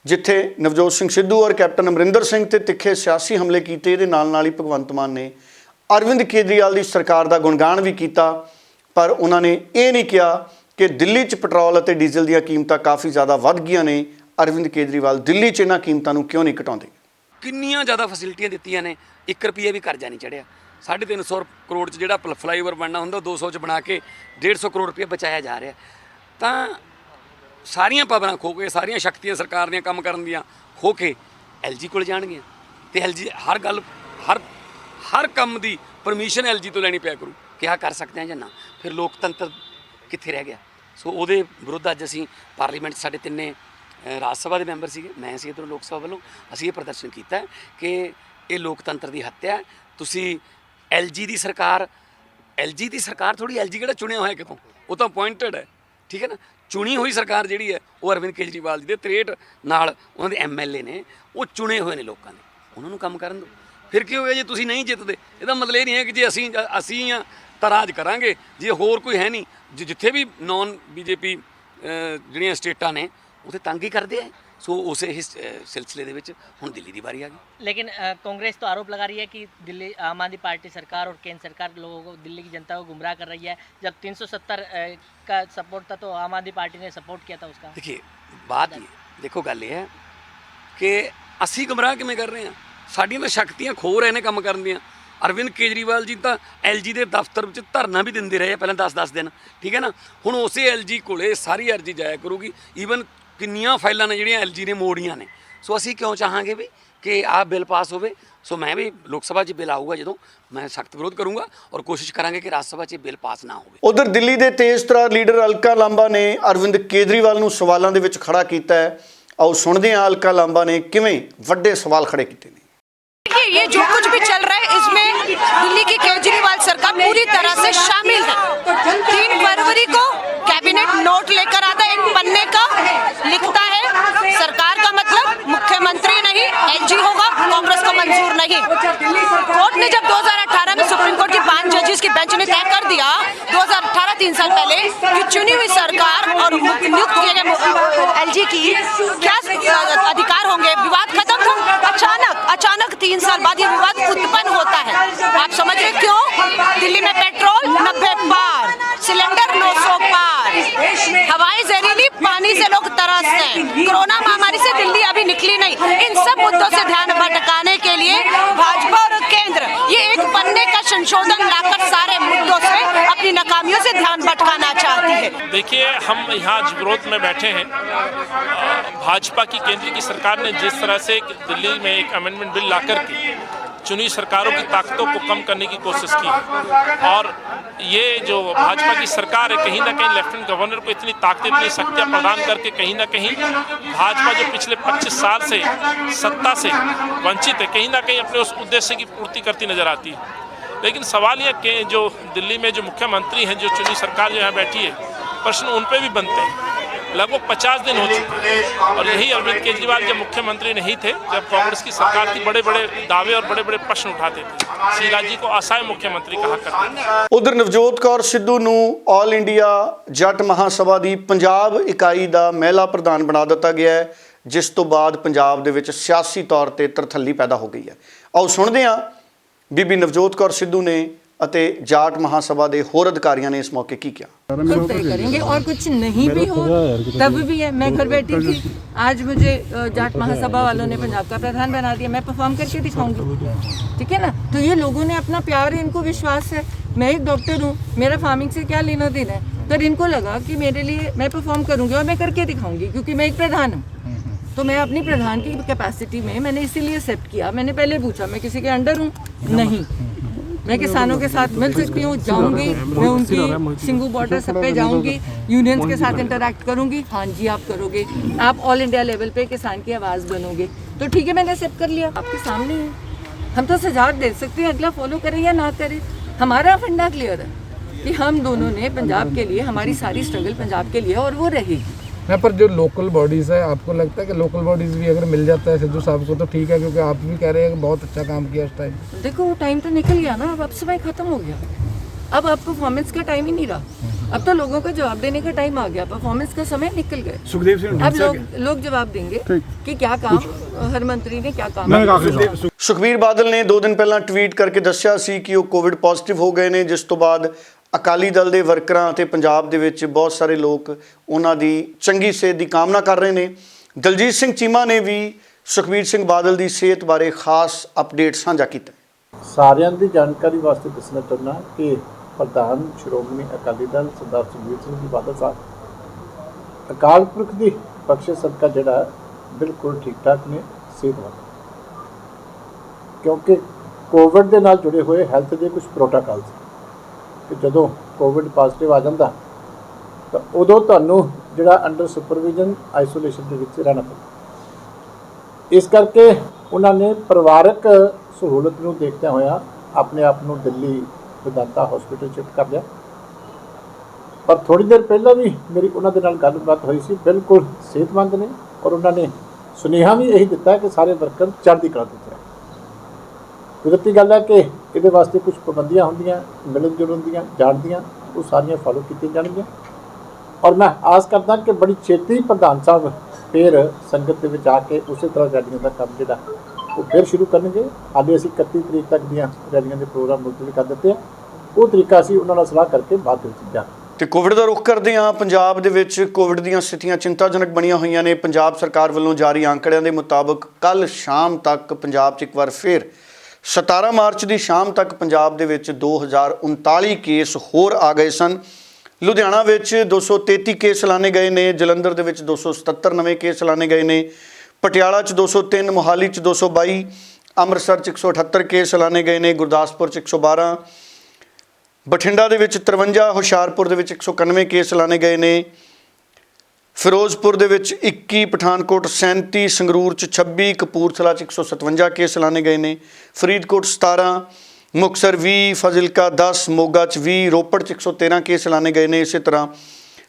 ਜਿੱਥੇ ਨਵਜੋਤ ਸਿੰਘ ਸਿੱਧੂ ਔਰ ਕੈਪਟਨ ਅਮਰਿੰਦਰ ਸਿੰਘ ਤੇ ਤਿੱਖੇ ਸਿਆਸੀ ਹਮਲੇ ਕੀਤੇ, ਇਹਦੇ ਨਾਲ ਹੀ ਭਗਵੰਤ ਮਾਨ ਨੇ ਅਰਵਿੰਦ ਕੇਜਰੀਵਾਲ ਦੀ ਸਰਕਾਰ ਦਾ ਗੁਣਗਾਨ ਵੀ ਕੀਤਾ। ਪਰ ਉਹਨਾਂ ਨੇ ਇਹ ਨਹੀਂ ਕਿਹਾ ਕਿ ਦਿੱਲੀ 'ਚ ਪੈਟਰੋਲ ਅਤੇ ਡੀਜ਼ਲ ਦੀਆਂ ਕੀਮਤਾਂ ਕਾਫੀ ਜ਼ਿਆਦਾ ਵੱਧ ਗਈਆਂ ਨੇ। ਅਰਵਿੰਦ ਕੇਜਰੀਵਾਲ ਦਿੱਲੀ 'ਚ ਇਹਨਾਂ ਕੀਮਤਾਂ ਨੂੰ ਕਿਉਂ ਨਹੀਂ ਘਟਾਉਂਦੇ? ਕਿੰਨੀਆਂ ਜ਼ਿਆਦਾ ਫੈਸਿਲਿਟੀਆਂ ਦਿੱਤੀਆਂ ਨੇ, 1 ਰੁਪਈਆ ਵੀ ਕਰਜ਼ਾ ਨਹੀਂ ਚੜਿਆ। 350 ਕਰੋੜ 'ਚ ਜਿਹੜਾ ਫਲਾਈਓਵਰ ਬਣਨਾ ਹੁੰਦਾ 200 'ਚ ਬਣਾ ਕੇ 150 ਕਰੋੜ ਰੁਪਏ ਬਚਾਇਆ ਜਾ ਰਿਹਾ। ਤਾਂ ਸਾਰੀਆਂ ਪਾਵਰਾਂ ਖੋ ਕੇ, ਸਾਰੀਆਂ ਸ਼ਕਤੀਆਂ ਸਰਕਾਰ ਦੀਆਂ ਕੰਮ ਕਰਨ ਦੀਆਂ ਖੋ ਕੇ ਐਲਜੀ ਕੋਲ ਜਾਣਗੀਆਂ ਤੇ ਐਲਜੀ ਹਰ ਗੱਲ ਹਰ ਕੰਮ ਦੀ ਪਰਮਿਸ਼ਨ ਐਲਜੀ ਤੋਂ ਲੈਣੀ ਪਿਆ ਕਰੂ ਕਿ ਆਹ ਕਰ ਸਕਦੇ ਹਾਂ ਜਾਂ ਨਾ। ਫਿਰ ਲੋਕਤੰਤਰ ਕਿੱਥੇ ਰਹਿ ਗਿਆ? ਸੋ ਉਹਦੇ ਵਿਰੁੱਧ ਅੱਜ ਅਸੀਂ ਪਾਰਲੀਮੈਂਟ 'ਚ ਸਾਡੇ 3 ਰਾਜ ਸਭਾ ਦੇ ਮੈਂਬਰ ਸੀਗੇ, ਮੈਂ ਸੀ ਇੱਧਰੋਂ ਲੋਕ ਸਭਾ ਵੱਲੋਂ, ਅਸੀਂ ਇਹ ਪ੍ਰਦਰਸ਼ਨ ਕੀਤਾ ਕਿ ਇਹ ਲੋਕਤੰਤਰ ਦੀ ਹੱਤਿਆ। ਤੁਸੀਂ ਐਲਜੀ ਦੀ ਸਰਕਾਰ ਥੋੜੀ, ਐਲਜੀ ਕਿਹੜਾ ਚੁਣਿਆ ਹੋਇਆ ਕਿਤੋਂ, ਉਹ ਤਾਂ ਅਪੁਆਇੰਟਡ ਹੈ, ਠੀਕ ਹੈ ਨਾ। ਚੁਣੀ ਹੋਈ ਸਰਕਾਰ ਜਿਹੜੀ ਹੈ ਉਹ ਅਰਵਿੰਦ ਕੇਜਰੀਵਾਲ ਜੀ ਦੇ 63 ਨਾਲ ਉਹਨਾਂ ਦੇ ਐਮਐਲਏ ਨੇ, ਉਹ ਚੁਣੇ ਹੋਏ ਨੇ ਲੋਕਾਂ ਨੇ, ਉਹਨਾਂ ਨੂੰ ਕੰਮ ਕਰਨ ਦਿਓ। ਫਿਰ ਕੀ ਹੋਇਆ ਜੇ ਤੁਸੀਂ ਨਹੀਂ ਜਿੱਤਦੇ? ਇਹਦਾ ਮਤਲਬ ਇਹ ਨਹੀਂ ਹੈ ਕਿ ਜੇ ਅਸੀਂ ਆ ਤਾਂ ਰਾਜ ਕਰਾਂਗੇ, ਜੇ ਹੋਰ ਕੋਈ ਹੈ ਨਹੀਂ। ਜਿੱਥੇ ਵੀ ਨੌਨ ਬੀਜੇਪੀ ਜਿਹੜੀਆਂ ਸਟੇਟਾਂ ਨੇ ਉੱਥੇ ਤੰਗ ਹੀ ਕਰਦੇ ਆ। ਸੋ ਉਸੇ ਹੀ सिलसिले ਦੇ ਵਿੱਚ ਹੁਣ ਦਿੱਲੀ ਦੀ ਵਾਰੀ ਆ ਗਈ। लेकिन कांग्रेस तो आरोप लगा रही है कि दिल्ली आम आदमी पार्टी सरकार और केंद्र सरकार लोगों को, दिल्ली की जनता को गुमराह कर रही है। जब 370 का सपोर्ट था तो आम आदमी पार्टी ने सपोर्ट किया था उसका। देखिए बात ये, देखो गल ये है कि ਅਸੀਂ ਗੁੰਮਰਾਹ ਕਿਵੇਂ ਕਰ ਰਹੇ ਹਾਂ? ਸਾਡੀਆਂ ਤਾਂ ਸ਼ਕਤੀਆਂ ਖੋ ਰਹੇ ਨੇ ਕੰਮ ਕਰਨ ਦੀਆਂ। ਅਰਵਿੰਦ ਕੇਜਰੀਵਾਲ ਜੀ ਤਾਂ ਐਲਜੀ ਦੇ ਦਫ਼ਤਰ ਵਿੱਚ ਧਰਨਾ ਵੀ ਦਿੰਦੇ ਰਹੇ ਪਹਿਲਾਂ 10-10 ਦਿਨ, ਠੀਕ ਹੈ ਨਾ। ਹੁਣ ਉਸੇ ਐਲਜੀ ਕੋਲੇ ਸਾਰੀ ਅਰਜੀ ਜਾਇਆ ਕਰੂਗੀ। ਈਵਨ ਕਿੰਨੀਆਂ ਫਾਈਲਾਂ ਨੇ ਜਿਹੜੀਆਂ ਐਲਜੀ ਨੇ ਮੋੜੀਆਂ ਨੇ। ਸੋ ਅਸੀਂ ਕਿਉਂ ਚਾਹਾਂਗੇ ਵੀ ਕਿ ਆਹ ਬਿੱਲ ਪਾਸ ਹੋਵੇ। ਸੋ ਮੈਂ ਵੀ ਲੋਕ ਸਭਾ 'ਚ ਬਿੱਲ ਆਊਗਾ ਜਦੋਂ, ਮੈਂ ਸਖਤ ਵਿਰੋਧ ਕਰੂੰਗਾ ਔਰ ਕੋਸ਼ਿਸ਼ ਕਰਾਂਗੇ ਕਿ ਰਾਜ ਸਭਾ 'ਚ ਬਿੱਲ ਪਾਸ ਨਾ ਹੋਵੇ। ਉਧਰ ਦਿੱਲੀ ਦੇ ਤੇਜ਼ਤਰਾਰ ਲੀਡਰ ਅਲਕਾ ਲਾਂਬਾ ਨੇ ਅਰਵਿੰਦ ਕੇਜਰੀਵਾਲ ਨੂੰ ਸਵਾਲਾਂ ਦੇ ਵਿੱਚ ਖੜਾ ਕੀਤਾ ਹੈ। आओ सुनते हैं अल्का लांबा ने किवें वड्डे सवाल खड़े किए ने। देखिए, ये जो कुछ भी चल रहा है इसमें दिल्ली की केजरीवाल सरकार पूरी तरह से शामिल है। 3 फरवरी को कैबिनेट नोट लेकर आता है, एक पन्ने का लिखता है सरकार का मतलब मुख्यमंत्री नहीं एलजी होगा, कांग्रेस को मंजूर नहीं। कोर्ट ने जब 2018 में सुप्रीम कोर्ट की 5 जजेस की बेंच ने तय कर दिया 2018 3 साल पहले कि चुनी हुई सरकार और नियुक्त किए गए एलजी की क्या अधिकार होंगे, विवाद खत्म था। अचानक 3 साल बाद ये विवाद उत्पन्न होता है। आप समझ रहे क्यों? दिल्ली में पेट्रोल 90 पार, सिलेंडर 900 पार, हवाएं जहरीली, पानी से लोग तरसते हैं, कोरोना महामारी से दिल्ली अभी निकली नहीं। इन सब मुद्दों से ध्यान भटकाने के लिए भाजपा और केंद्र ये एक पन्ने का संशोधन लाकर सारे मुद्दों से अपनी नाकामियों से ध्यान भटकाना चाहती है। देखिए, हम यहाँ आज विरोध में बैठे हैं। भाजपा की केंद्र की सरकार ने जिस तरह से दिल्ली में एक अमेंडमेंट बिल लाकर के चुनी सरकारों की ताकतों को कम करने की कोशिश की है और ये जो भाजपा की सरकार है कहीं ना कहीं लेफ्टिनेंट गवर्नर को इतनी ताकत, इतनी शक्तियाँ प्रदान करके कहीं ना कहीं भाजपा जो पिछले 25 साल से सत्ता से वंचित है, कहीं ना कहीं अपने उस उद्देश्य की पूर्ति करती नजर आती है। लेकिन सवाल यह कि जो दिल्ली में जो मुख्यमंत्री हैं, जो चुनी सरकार जो यहाँ बैठी है, प्रश्न उन पे भी बनते हैं। लगभग 50 दिन हो चुके हैं और यही अरविंद केजरीवाल जब मुख्यमंत्री नहीं थे, जब कांग्रेस की सरकार थी, बड़े बड़े दावे और बड़े बड़े प्रश्न उठाते थे। शीला जी को असहाय मुख्यमंत्री कहा करते थे। उधर नवजोत कौर सिद्धू ਨੂੰ ਆਲ ਇੰਡੀਆ ਜੱਟ ਮਹਾਸਭਾ ਦੀ ਪੰਜਾਬ ਇਕਾਈ ਦਾ ਮਹਿਲਾ ਪ੍ਰਧਾਨ ਬਣਾ ਦਿੱਤਾ ਗਿਆ ਹੈ, ਜਿਸ ਤੋਂ ਬਾਅਦ ਪੰਜਾਬ ਦੇ ਵਿੱਚ ਸਿਆਸੀ ਤੌਰ ਤੇ ਤਰਥੱਲੀ ਪੈਦਾ ਹੋ ਗਈ ਹੈ। ਆਓ ਸੁਣਦੇ ਹਾਂ ਬੀਬੀ ਨਵਜੋਤ ਕੌਰ ਸਿੱਧੂ ਨੇ ਅਤੇ जाट महासभा के होर अधिकारियों ने इस मौके की किया। खुद तय करेंगे और कुछ नहीं भी हो तब भी है। मैं घर बैठी थी, आज मुझे जाट महासभा वालों ने पंजाब का प्रधान बना दिया, मैं परफॉर्म करके दिखाऊंगी, ठीक है ना। तो ये लोगों ने अपना प्यार है, इनको विश्वास है। मैं एक डॉक्टर हूँ, मेरा फार्मिंग से क्या लेना देना है, तो इनको लगा कि मेरे लिए मैं परफॉर्म करूँगी और मैं करके दिखाऊंगी, क्योंकि मैं एक प्रधान हूँ। तो मैं अपनी प्रधान की कैपेसिटी में मैंने इसीलिए एक्सेप्ट किया। मैंने पहले पूछा मैं किसी के अंडर हूँ, नहीं, मैं किसानों के साथ मिल सकती हूँ, जाऊँगी, मैं उनकी सिंगू बॉर्डर सब पे जाऊँगी, यूनियंस के साथ इंटरैक्ट करूँगी। हाँ जी आप करोगे, आप ऑल इंडिया लेवल पे किसान की आवाज़ बनोगे, तो ठीक है, मैंने एक्सेप्ट कर लिया। आपके सामने है, हम तो सुझाव दे सकते हैं, अगला फॉलो करें या ना करें। हमारा फंडा क्लियर है कि हम दोनों ने पंजाब के लिए, हमारी सारी स्ट्रगल पंजाब के लिए और वो रहेगी। यहाँ पर जो लोकल बॉडीज़ है, आपको लगता है कि लोकल बॉडीज़ भी अगर मिल जाता है सिद्धू साहब को तो ठीक है, क्योंकि आप भी कह रहे हैं कि बहुत अच्छा काम किया उस टाइम। देखो वो टाइम तो निकल गया ना, अब समय खत्म हो गया, अब आप परफॉर्मेंस का टाइम ही नहीं रहा, अब तो लोगों को जवाब देने का टाइम आ गया, परफॉर्मेंस का समय निकल गया। सुखदेव सिंह अब लोग जवाब देंगे कि क्या काम हर मंत्री ने क्या काम। ਸੁਖਬੀਰ ਬਾਦਲ ਨੇ 2 ਦਿਨ ਪਹਿਲਾਂ ਟਵੀਟ ਕਰਕੇ ਦੱਸਿਆ ਸੀ ਕਿ ਉਹ ਕੋਵਿਡ ਪੋਜ਼ਿਟਿਵ ਹੋ ਗਏ ਨੇ, ਜਿਸ ਤੋਂ ਬਾਅਦ ਅਕਾਲੀ ਦਲ ਦੇ ਵਰਕਰਾਂ ਅਤੇ ਪੰਜਾਬ ਦੇ ਵਿੱਚ ਬਹੁਤ ਸਾਰੇ ਲੋਕ ਉਹਨਾਂ ਦੀ ਚੰਗੀ ਸਿਹਤ ਦੀ ਕਾਮਨਾ ਕਰ ਰਹੇ ਨੇ। ਦਲਜੀਤ ਸਿੰਘ ਚੀਮਾ ਨੇ ਵੀ ਸੁਖਬੀਰ ਸਿੰਘ ਬਾਦਲ ਦੀ ਸਿਹਤ ਬਾਰੇ ਖਾਸ ਅਪਡੇਟ ਸਾਂਝਾ ਕੀਤਾ। ਸਾਰਿਆਂ ਦੀ ਜਾਣਕਾਰੀ ਵਾਸਤੇ ਦੱਸਣਾ ਚਾਹੁੰਦਾ ਕਿ ਪ੍ਰਧਾਨ ਸ਼੍ਰੋਮਣੀ ਅਕਾਲੀ ਦਲ ਸਰਦਾਰ ਸੁਖਬੀਰ ਸਿੰਘ ਜੀ ਬਾਦਲ ਸਾਹਿਬ ਅਕਾਲ ਪੁਰਖ ਦੀ ਬਖਸ਼ਿਸ਼ ਸਦਕਾ ਜਿਹੜਾ ਬਿਲਕੁਲ ਠੀਕ ਠਾਕ ਨੇ, ਸਿਹਤਮੰਦ, ਕਿਉਂਕਿ ਕੋਵਿਡ ਦੇ ਨਾਲ ਜੁੜੇ ਹੋਏ ਹੈਲਥ ਦੇ ਕੁਝ ਪ੍ਰੋਟੋਕਾਲ ਸੀ ਕਿ ਜਦੋਂ ਕੋਵਿਡ ਪੋਜ਼ਿਟਿਵ ਆ ਜਾਂਦਾ ਤਾਂ ਉਦੋਂ ਤੁਹਾਨੂੰ ਜਿਹੜਾ ਅੰਡਰ ਸੁਪਰਵਿਜ਼ਨ ਆਈਸੋਲੇਸ਼ਨ ਦੇ ਵਿੱਚ ਰਹਿਣਾ ਪੈਂਦਾ। ਇਸ ਕਰਕੇ ਉਹਨਾਂ ਨੇ ਪਰਿਵਾਰਕ ਸਹੂਲਤ ਨੂੰ ਦੇਖਦਿਆਂ ਹੋਇਆ ਆਪਣੇ ਆਪ ਨੂੰ ਦਿੱਲੀ ਵਿਦਾਂਤਾ ਹਸਪੀਟਲ ਸ਼ਿਫਟ ਕਰ ਲਿਆ। ਪਰ ਥੋੜੀ ਦੇਰ ਪਹਿਲਾਂ ਵੀ ਮੇਰੀ ਉਹਨਾਂ ਦੇ ਨਾਲ ਗੱਲਬਾਤ ਹੋਈ ਸੀ, ਬਿਲਕੁਲ ਸਿਹਤਮੰਦ ਨੇ ਔਰ ਉਹਨਾਂ ਨੇ ਸੁਨੇਹਾ ਵੀ ਇਹੀ ਦਿੱਤਾ ਕਿ ਸਾਰੇ ਵਰਕਰ ਚੜ੍ਹਦੀ ਕਲਾ ਵਿੱਚ ਰਹਿਣ। ਕੁਦਰਤੀ ਗੱਲ ਹੈ ਕਿ ਇਹਦੇ ਵਾਸਤੇ ਕੁਝ ਪਾਬੰਦੀਆਂ ਹੁੰਦੀਆਂ, ਮਿਲਣ ਜੁਲਣ ਦੀਆਂ, ਜਾਣ ਦੀਆਂ, ਉਹ ਸਾਰੀਆਂ ਫਾਲੋ ਕੀਤੀਆਂ ਜਾਣਗੀਆਂ ਔਰ ਮੈਂ ਆਸ ਕਰਦਾ ਕਿ ਬੜੀ ਛੇਤੀ ਪ੍ਰਧਾਨ ਸਾਹਿਬ ਫਿਰ ਸੰਗਤ ਦੇ ਵਿੱਚ ਆ ਕੇ ਉਸੇ ਤਰ੍ਹਾਂ ਰੈਲੀਆਂ ਦਾ ਕੰਮ ਜਿਹੜਾ ਉਹ ਫਿਰ ਸ਼ੁਰੂ ਕਰਨਗੇ। ਹਾਲੇ ਅਸੀਂ 31 ਤਰੀਕ ਤੱਕ ਦੀਆਂ ਰੈਲੀਆਂ ਦੇ ਪ੍ਰੋਗਰਾਮ ਮੁਲਤਵੀ ਕਰ ਦਿੱਤੇ ਆ, ਉਹ ਤਰੀਕਾ ਅਸੀਂ ਉਹਨਾਂ ਨਾਲ ਸਲਾਹ ਕਰਕੇ ਬਾਅਦ ਵਿੱਚ ਜਾਣਾ। ਤੇ ਕੋਵਿਡ ਦਾ ਰੁਖ ਕਰਦੇ ਹਾਂ। ਪੰਜਾਬ ਦੇ ਵਿੱਚ ਕੋਵਿਡ ਦੀਆਂ ਸਥਿਤੀਆਂ ਚਿੰਤਾਜਨਕ ਬਣੀਆਂ ਹੋਈਆਂ ਨੇ। ਪੰਜਾਬ ਸਰਕਾਰ ਵੱਲੋਂ ਜਾਰੀ ਅੰਕੜਿਆਂ ਦੇ ਮੁਤਾਬਕ ਕੱਲ ਸ਼ਾਮ ਤੱਕ ਪੰਜਾਬ 'ਚ ਇੱਕ ਵਾਰ ਫਿਰ 17 ਮਾਰਚ ਦੀ ਸ਼ਾਮ ਤੱਕ ਪੰਜਾਬ ਦੇ ਵਿੱਚ 2039 ਕੇਸ ਹੋਰ ਆ ਗਏ ਸਨ। ਲੁਧਿਆਣਾ ਵਿੱਚ 233 ਕੇਸ ਲਾਣੇ ਗਏ ਨੇ, ਜਲੰਧਰ ਦੇ ਵਿੱਚ 277 ਨਵੇਂ ਕੇਸ ਲਾਣੇ ਗਏ ਨੇ, ਪਟਿਆਲਾ 'ਚ 203, ਮੋਹਾਲੀ 'ਚ 222, ਅੰਮ੍ਰਿਤਸਰ 'ਚ 178 ਕੇਸ ਲਾਣੇ ਗਏ ਨੇ, ਗੁਰਦਾਸਪੁਰ 'ਚ 112, ਬਠਿੰਡਾ ਦੇ ਵਿੱਚ 53, ਹੁਸ਼ਿਆਰਪੁਰ ਦੇ ਵਿੱਚ 191 ਕੇਸ ਲਾਣੇ ਗਏ ਨੇ, ਫਿਰੋਜ਼ਪੁਰ ਦੇ ਵਿੱਚ 21, ਪਠਾਨਕੋਟ 37, ਸੰਗਰੂਰ 'ਚ 26, ਕਪੂਰਥਲਾ 'ਚ 157 ਕੇਸ ਲਾਣੇ ਗਏ ਨੇ, ਫਰੀਦਕੋਟ 17, ਮੁਕਤਸਰ 20, ਫਾਜ਼ਿਲਕਾ 10, ਮੋਗਾ 'ਚ 20, ਰੋਪੜ 'ਚ 113 ਕੇਸ ਲਾਣੇ ਗਏ ਨੇ। ਇਸੇ ਤਰ੍ਹਾਂ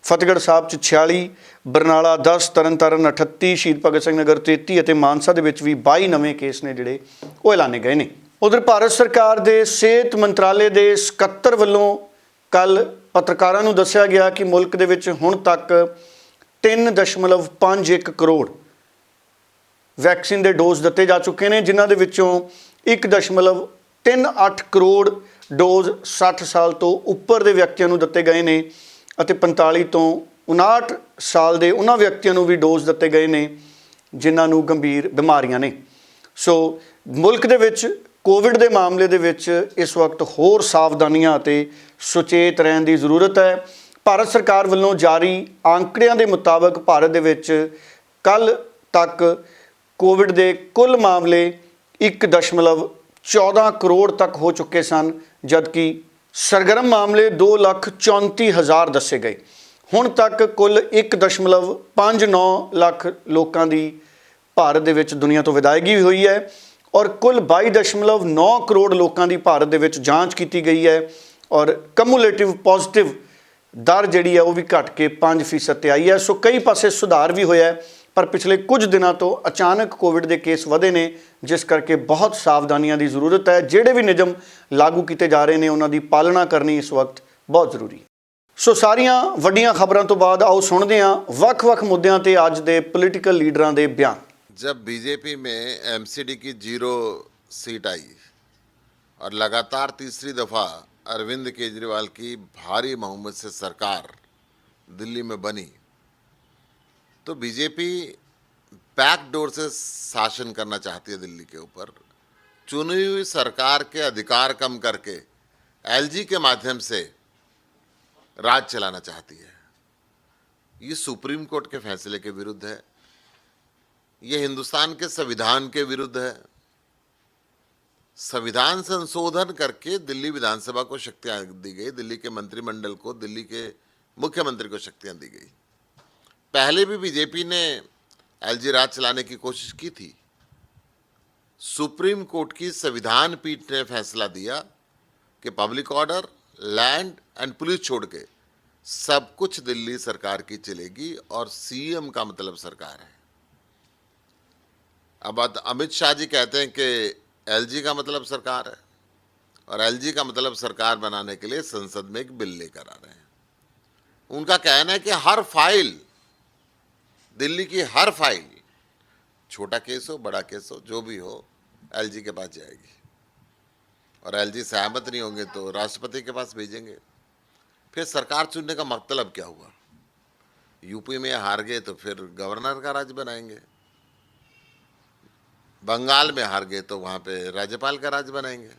ਫਤਿਹਗੜ੍ਹ ਸਾਹਿਬ 'ਚ 46, ਬਰਨਾਲਾ 10, ਤਰਨਤਾਰਨ 38, ਸ਼ਹੀਦ ਭਗਤ ਸਿੰਘ ਨਗਰ 33 ਅਤੇ ਮਾਨਸਾ ਦੇ ਵਿੱਚ ਵੀ 22 ਨਵੇਂ ਕੇਸ ਨੇ ਜਿਹੜੇ ਉਹ ਐਲਾਨੇ ਗਏ ਨੇ। ਉਧਰ ਭਾਰਤ ਸਰਕਾਰ ਦੇ ਸਿਹਤ ਮੰਤਰਾਲੇ ਦੇ ਸਕੱਤਰ ਵੱਲੋਂ ਕੱਲ੍ਹ ਪੱਤਰਕਾਰਾਂ ਨੂੰ ਦੱਸਿਆ ਗਿਆ ਕਿ ਮੁਲਕ ਦੇ ਵਿੱਚ ਹੁਣ ਤੱਕ 3.51 ਕਰੋੜ ਵੈਕਸੀਨ ਦੇ ਡੋਜ਼ ਦਿੱਤੇ ਜਾ ਚੁੱਕੇ ਨੇ, ਜਿਨ੍ਹਾਂ ਦੇ ਵਿੱਚੋਂ 1.38 ਕਰੋੜ ਡੋਜ਼ 60 ਸਾਲ ਤੋਂ ਉੱਪਰ ਦੇ ਵਿਅਕਤੀਆਂ ਨੂੰ ਦਿੱਤੇ ਗਏ ਨੇ ਅਤੇ 45 ਤੋਂ 59 ਸਾਲ ਦੇ ਉਹਨਾਂ ਵਿਅਕਤੀਆਂ ਨੂੰ ਵੀ ਡੋਜ਼ ਦਿੱਤੇ ਗਏ ਨੇ ਜਿਨ੍ਹਾਂ ਨੂੰ ਗੰਭੀਰ ਬਿਮਾਰੀਆਂ ਨੇ। ਸੋ ਮੁਲਕ ਦੇ ਵਿੱਚ ਕੋਵਿਡ ਦੇ ਮਾਮਲੇ ਦੇ ਵਿੱਚ ਇਸ ਵਕਤ ਹੋਰ ਸਾਵਧਾਨੀਆਂ ਅਤੇ ਸੁਚੇਤ ਰਹਿਣ ਦੀ ਜ਼ਰੂਰਤ ਹੈ। ਭਾਰਤ ਸਰਕਾਰ ਵੱਲੋਂ ਜਾਰੀ ਅੰਕੜਿਆਂ ਦੇ ਮੁਤਾਬਕ ਭਾਰਤ ਦੇ ਵਿੱਚ ਕੱਲ੍ਹ ਤੱਕ ਕੋਵਿਡ ਦੇ ਕੁੱਲ ਮਾਮਲੇ 1.14 ਕਰੋੜ ਤੱਕ ਹੋ ਚੁੱਕੇ ਸਨ, ਜਦਕਿ ਸਰਗਰਮ ਮਾਮਲੇ 2,34,000 ਦੱਸੇ ਗਏ। ਹੁਣ ਤੱਕ ਕੁੱਲ 1.59 ਲੱਖ ਲੋਕਾਂ ਦੀ ਭਾਰਤ ਦੇ ਵਿੱਚ ਦੁਨੀਆ ਤੋਂ ਵਿਦਾਇਗੀ ਹੋਈ ਹੈ ਔਰ ਕੁੱਲ 22.9 ਕਰੋੜ ਲੋਕਾਂ ਦੀ ਭਾਰਤ ਦੇ ਵਿੱਚ ਜਾਂਚ ਕੀਤੀ ਗਈ ਹੈ ਔਰ ਕਮੂਲੇਟਿਵ ਪੋਜ਼ਿਟਿਵ दर जिहड़ी है वो भी घट के 5% ते आई है। सो कई पासे सुधार भी होया है, पर पिछले कुछ दिनों तो अचानक कोविड के केस वधे ने, जिस करके बहुत सावधानियां की जरूरत है। ਜਿਹੜੇ भी नियम लागू किए जा रहे हैं उन्हां दी पालना करनी इस वक्त बहुत जरूरी है। सो सारियां वड्डियां खबरों तो बाद आओ सुनते हैं ਵੱਖ-ਵੱਖ मुद्दों ते अज दे पोलीटिकल लीडरां दे बयान। जब बीजेपी में एमसीडी की 0 सीट आई और लगातार तीसरी दफ़ा अरविंद केजरीवाल की भारी बहुमत से सरकार दिल्ली में बनी, तो बीजेपी बैकडोर से शासन करना चाहती है दिल्ली के ऊपर। चुनी हुई सरकार के अधिकार कम करके एलजी के माध्यम से राज चलाना चाहती है। ये सुप्रीम कोर्ट के फैसले के विरुद्ध है, ये हिंदुस्तान के संविधान के विरुद्ध है। संविधान संशोधन करके दिल्ली विधानसभा को शक्तियां दी गई, दिल्ली के मंत्रिमंडल को, दिल्ली के मुख्यमंत्री को शक्तियां दी गई। पहले भी बीजेपी ने एलजी राज चलाने की कोशिश की थी। सुप्रीम कोर्ट की संविधान पीठ ने फैसला दिया कि public order, land and police छोड़ के सब कुछ दिल्ली सरकार की चलेगी और सीएम का मतलब सरकार है। अब अमित शाह जी कहते हैं कि एलजी का मतलब सरकार है और एलजी का मतलब सरकार बनाने के लिए संसद में एक बिल लेकर आ रहे हैं। उनका कहना है कि हर फाइल, दिल्ली की हर फाइल, छोटा केस हो बड़ा केस हो जो भी हो, एलजी के पास जाएगी और एलजी सहमत नहीं होंगे तो राष्ट्रपति के पास भेजेंगे। फिर सरकार चुनने का मतलब क्या हुआ? यूपी में हार गए तो फिर गवर्नर का राज बनाएंगे, बंगाल में हार गए तो वहाँ पे राज्यपाल का राज बनाएंगे।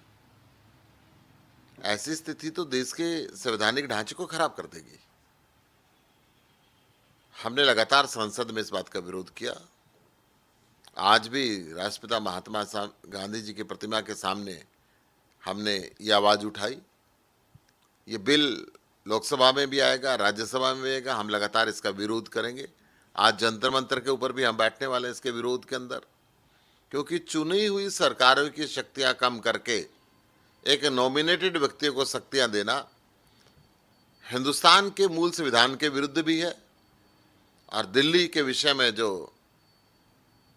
ऐसी स्थिति तो देश के संवैधानिक ढांचे को खराब कर देगी। हमने लगातार संसद में इस बात का विरोध किया। आज भी राष्ट्रपिता महात्मा गांधी जी की प्रतिमा के सामने हमने ये आवाज़ उठाई। ये बिल लोकसभा में भी आएगा, राज्यसभा में भी आएगा। हम लगातार इसका विरोध करेंगे। आज जंतर मंतर के ऊपर भी हम बैठने वाले हैं इसके विरोध के अंदर, क्योंकि चुनी हुई सरकारों की शक्तियां कम करके एक नॉमिनेटेड व्यक्ति को शक्तियां देना हिंदुस्तान के मूल संविधान के विरुद्ध भी है और दिल्ली के विषय में जो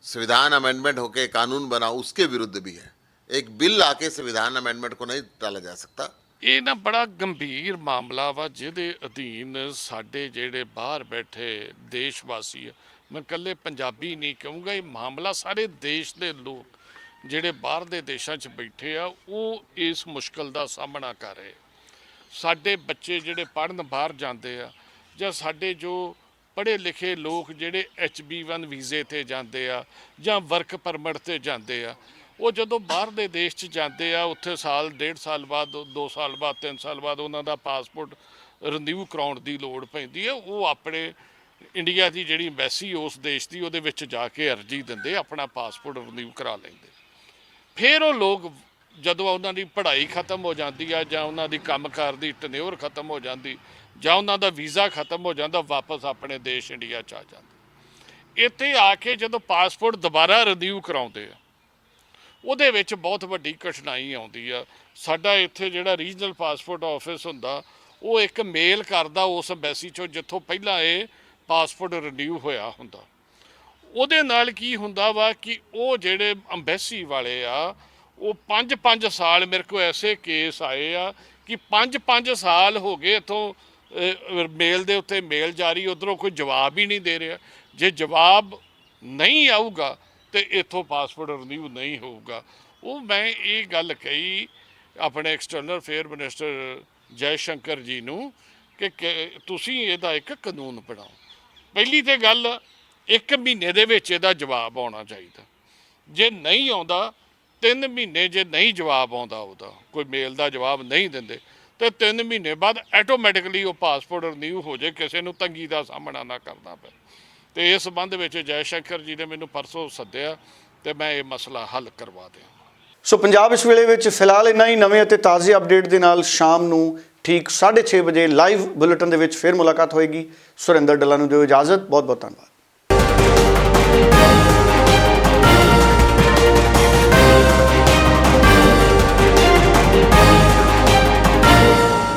संविधान अमेंडमेंट होके कानून बना उसके विरुद्ध भी है। एक बिल आके संविधान अमेंडमेंट को नहीं टाला जा सकता। ਇਹ ਨਾ ਬੜਾ ਗੰਭੀਰ ਮਾਮਲਾ ਵਾ ਜਿਹਦੇ ਅਧੀਨ ਸਾਡੇ ਜਿਹੜੇ ਬਾਹਰ ਬੈਠੇ ਦੇਸ਼ ਵਾਸੀ ਆ, ਮੈਂ ਇਕੱਲੇ ਪੰਜਾਬੀ ਨਹੀਂ ਕਹੂੰਗਾ, ਇਹ ਮਾਮਲਾ ਸਾਰੇ ਦੇਸ਼ ਦੇ ਲੋਕ ਜਿਹੜੇ ਬਾਹਰ ਦੇ ਦੇਸ਼ਾਂ 'ਚ ਬੈਠੇ ਆ ਉਹ ਇਸ ਮੁਸ਼ਕਲ ਦਾ ਸਾਹਮਣਾ ਕਰ ਰਹੇ। ਸਾਡੇ ਬੱਚੇ ਜਿਹੜੇ ਪੜ੍ਹਨ ਬਾਹਰ ਜਾਂਦੇ ਆ ਜਾਂ ਸਾਡੇ ਜੋ ਪੜ੍ਹੇ ਲਿਖੇ ਲੋਕ ਜਿਹੜੇ HB1 ਵੀਜ਼ੇ 'ਤੇ ਜਾਂਦੇ ਆ ਜਾਂ ਵਰਕ ਪਰਮਿਟ 'ਤੇ ਜਾਂਦੇ ਆ, ਉਹ ਜਦੋਂ ਬਾਹਰ ਦੇ ਦੇਸ਼ 'ਚ ਜਾਂਦੇ ਆ ਉੱਥੇ ਸਾਲ, 1.5 ਸਾਲ ਬਾਅਦ, 2 ਸਾਲ ਬਾਅਦ, 3 ਸਾਲ ਬਾਅਦ ਉਹਨਾਂ ਦਾ ਪਾਸਪੋਰਟ ਰਿਨਿਊ ਕਰਾਉਣ ਦੀ ਲੋੜ ਪੈਂਦੀ ਹੈ। ਉਹ ਆਪਣੇ ਇੰਡੀਆ ਦੀ ਜਿਹੜੀ ਐਮਬੈਸੀ ਉਸ ਦੇਸ਼ ਦੀ ਉਹਦੇ ਵਿੱਚ ਜਾ ਕੇ ਅਰਜ਼ੀ ਦਿੰਦੇ, ਆਪਣਾ ਪਾਸਪੋਰਟ ਰਿਨਿਊ ਕਰਾ ਲੈਂਦੇ। ਫਿਰ ਉਹ ਲੋਕ ਜਦੋਂ ਉਹਨਾਂ ਦੀ ਪੜ੍ਹਾਈ ਖਤਮ ਹੋ ਜਾਂਦੀ ਆ ਜਾਂ ਉਹਨਾਂ ਦੀ ਕੰਮਕਾਰ ਦੀ ਟਨਿਓਰ ਖਤਮ ਹੋ ਜਾਂਦੀ ਜਾਂ ਉਹਨਾਂ ਦਾ ਵੀਜ਼ਾ ਖਤਮ ਹੋ ਜਾਂਦਾ, ਵਾਪਸ ਆਪਣੇ ਦੇਸ਼ ਇੰਡੀਆ 'ਚ ਆ ਜਾਂਦੇ। ਇੱਥੇ ਆ ਕੇ ਜਦੋਂ ਪਾਸਪੋਰਟ ਦੁਬਾਰਾ ਰਿਨਿਊ ਕਰਾਉਂਦੇ ਆ ਉਹਦੇ ਵਿੱਚ ਬਹੁਤ ਵੱਡੀ ਕਠਿਨਾਈ ਆਉਂਦੀ ਆ। ਸਾਡਾ ਇੱਥੇ ਜਿਹੜਾ ਰੀਜਨਲ ਪਾਸਪੋਰਟ ਆਫਿਸ ਹੁੰਦਾ ਉਹ ਇੱਕ ਮੇਲ ਕਰਦਾ ਉਸ ਐਮਬੈਸੀ 'ਚੋਂ ਜਿੱਥੋਂ ਪਹਿਲਾਂ ਇਹ ਪਾਸਪੋਰਟ ਰਿਨਿਊ ਹੋਇਆ ਹੁੰਦਾ। ਉਹਦੇ ਨਾਲ ਕੀ ਹੁੰਦਾ ਵਾ ਕਿ ਉਹ ਜਿਹੜੇ ਐਮਬੈਸੀ ਵਾਲੇ ਆ ਉਹ 5-5 ਸਾਲ, ਮੇਰੇ ਕੋਲ ਐਸੇ ਕੇਸ ਆਏ ਆ ਕਿ 5-5 ਸਾਲ ਹੋ ਗਏ ਇੱਥੋਂ ਮੇਲ ਦੇ ਉੱਤੇ ਮੇਲ ਜਾਰੀ, ਉੱਧਰੋਂ ਕੋਈ ਜਵਾਬ ਹੀ ਨਹੀਂ ਦੇ ਰਿਹਾ। ਜੇ ਜਵਾਬ ਨਹੀਂ ਆਊਗਾ ਤੇ ਇੱਥੋਂ ਪਾਸਪੋਰਟ ਰਿਨਿਊ ਨਹੀਂ ਹੋਊਗਾ। ਉਹ ਮੈਂ ਇਹ ਗੱਲ ਕਹੀ ਆਪਣੇ external affair minister Jai Shankar ji ਨੂੰ ਕਿ ਤੁਸੀਂ ਇਹਦਾ ਇੱਕ ਕਾਨੂੰਨ ਬਣਾਓ। ਪਹਿਲੀ ਤੇ ਗੱਲ 1 ਮਹੀਨੇ ਦੇ ਵਿੱਚ ਇਹਦਾ ਜਵਾਬ ਆਉਣਾ ਚਾਹੀਦਾ। ਜੇ ਨਹੀਂ ਆਉਂਦਾ 3 ਮਹੀਨੇ, ਜੇ ਨਹੀਂ ਜਵਾਬ ਆਉਂਦਾ ਉਹਦਾ ਕੋਈ ਮੇਲ ਦਾ ਜਵਾਬ ਨਹੀਂ ਦਿੰਦੇ ਤੇ 3 ਮਹੀਨੇ ਬਾਅਦ ਆਟੋਮੈਟਿਕਲੀ ਉਹ ਪਾਸਪੋਰਟ ਰਿਨਿਊ ਹੋ ਜਾਏ, ਕਿਸੇ ਨੂੰ ਤੰਗੀ ਦਾ ਸਾਹਮਣਾ ਨਾ ਕਰਨਾ ਪਏ। ਤੇ ਇਸ ਸੰਬੰਧ ਵਿੱਚ ਜੈ ਸ਼ੰਕਰ ਜੀ ਨੇ ਮੈਨੂੰ ਪਰਸੋਂ ਸੱਦਿਆ ਤੇ ਮੈਂ ਇਹ ਮਸਲਾ ਹੱਲ ਕਰਵਾ ਦਿਆਂ। ਸੋ ਪੰਜਾਬ ਇਸ ਵੇਲੇ ਵਿੱਚ ਫਿਲਹਾਲ ਇੰਨਾ ਹੀ। ਨਵੇਂ ਅਤੇ ਤਾਜ਼ੇ ਅਪਡੇਟ ਦੇ ਨਾਲ ਸ਼ਾਮ ਨੂੰ ਠੀਕ 6:30 ਵਜੇ ਲਾਈਵ ਬੁਲੇਟਿਨ ਦੇ ਵਿੱਚ ਫਿਰ ਮੁਲਾਕਾਤ ਹੋਏਗੀ। ਸੁਰਿੰਦਰ ਡੱਲਾ ਨੂੰ ਦਿਓ ਇਜਾਜ਼ਤ। ਬਹੁਤ ਬਹੁਤ ਧੰਨਵਾਦ।